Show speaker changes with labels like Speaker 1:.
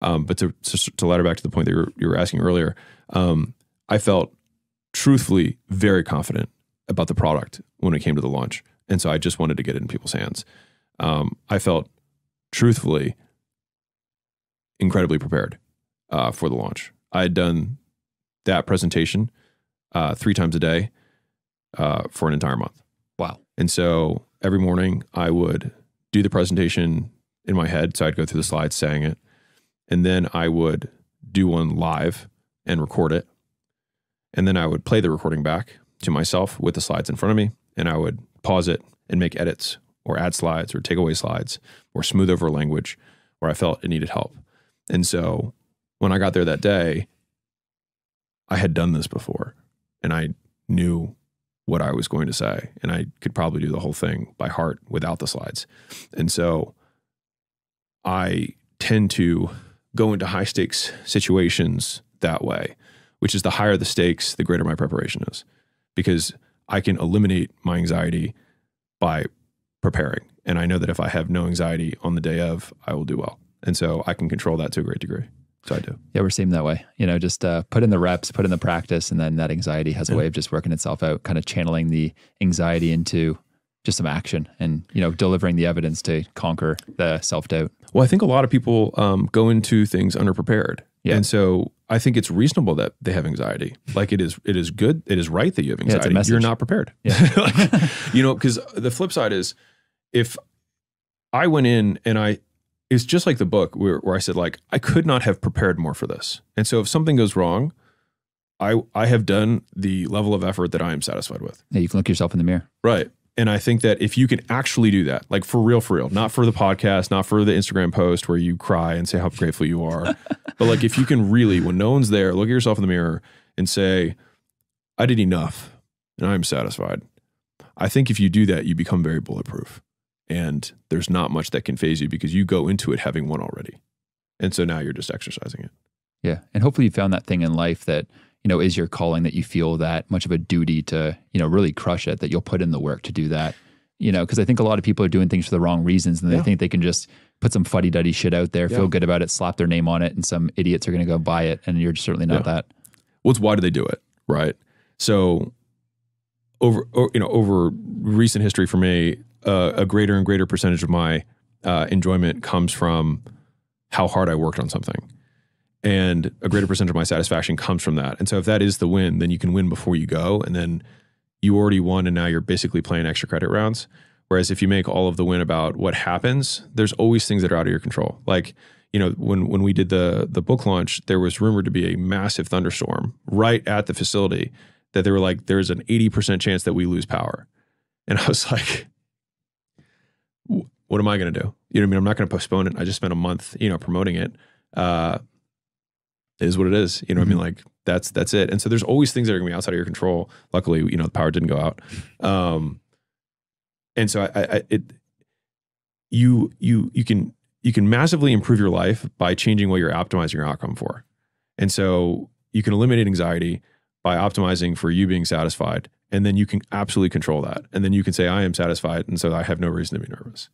Speaker 1: But to ladder back to the point that you were asking earlier, I felt truthfully very confident about the product when it came to the launch. And so I just wanted to get it in people's hands. I felt truthfully incredibly prepared for the launch. I had done that presentation 3 times a day for an entire month.
Speaker 2: Wow.
Speaker 1: And so every morning I would do the presentation in my head. So I'd go through the slides saying it. And then I would do one live and record it. And then I would play the recording back to myself with the slides in front of me. And I would pause it and make edits or add slides or take away slides or smooth over language where I felt it needed help. And so when I got there that day, I had done this before and I knew what I was going to say, and I could probably do the whole thing by heart without the slides. And so I tend to go into high stakes situations that way, which is the higher the stakes, the greater my preparation is, because I can eliminate my anxiety by preparing. And I know that if I have no anxiety on the day of, I will do well. And so I can control that to a great degree. So I do.
Speaker 2: Yeah, we're seeing that way. Just put in the reps, put in the practice, and then that anxiety has a way of just working itself out, kind of channeling the anxiety into just some action and, delivering the evidence to conquer the self-doubt.
Speaker 1: Well, I think a lot of people go into things underprepared. Yeah. And so I think it's reasonable that they have anxiety. Like it is good. It is right that you have anxiety.
Speaker 2: Yeah,
Speaker 1: you're not prepared.
Speaker 2: Yeah.
Speaker 1: Because the flip side is if I went in and it's just like the book where I said, like, I could not have prepared more for this. And so if something goes wrong, I have done the level of effort that I am satisfied with.
Speaker 2: Yeah, you can look yourself in the mirror.
Speaker 1: Right. And I think that if you can actually do that, like for real, not for the podcast, not for the Instagram post where you cry and say how grateful you are, but like if you can really, when no one's there, look at yourself in the mirror and say, I did enough and I'm satisfied. I think if you do that, you become very bulletproof. And there's not much that can phase you because you go into it having won already. And so now you're just exercising it.
Speaker 2: Yeah. And hopefully you found that thing in life that, is your calling, that you feel that much of a duty to, really crush it, that you'll put in the work to do that. Because I think a lot of people are doing things for the wrong reasons and they think they can just put some fuddy-duddy shit out there, feel good about it, slap their name on it, and some idiots are going to go buy it. And you're certainly not that.
Speaker 1: Well, it's why do they do it, right? So over recent history for me, a greater and greater percentage of my enjoyment comes from how hard I worked on something. And a greater percentage of my satisfaction comes from that. And so if that is the win, then you can win before you go. And then you already won and now you're basically playing extra credit rounds. Whereas if you make all of the win about what happens, there's always things that are out of your control. Like, when we did the book launch, there was rumored to be a massive thunderstorm right at the facility that they were like, there's an 80% chance that we lose power. And I was like, what am I going to do? You know what I mean? I'm not going to postpone it. I just spent a month, promoting it. It is what it is. You know what I mean? Like that's it. And so there's always things that are going to be outside of your control. Luckily, the power didn't go out. And so you can massively improve your life by changing what you're optimizing your outcome for. And so you can eliminate anxiety by optimizing for you being satisfied. And then you can absolutely control that. And then you can say, I am satisfied. And so I have no reason to be nervous.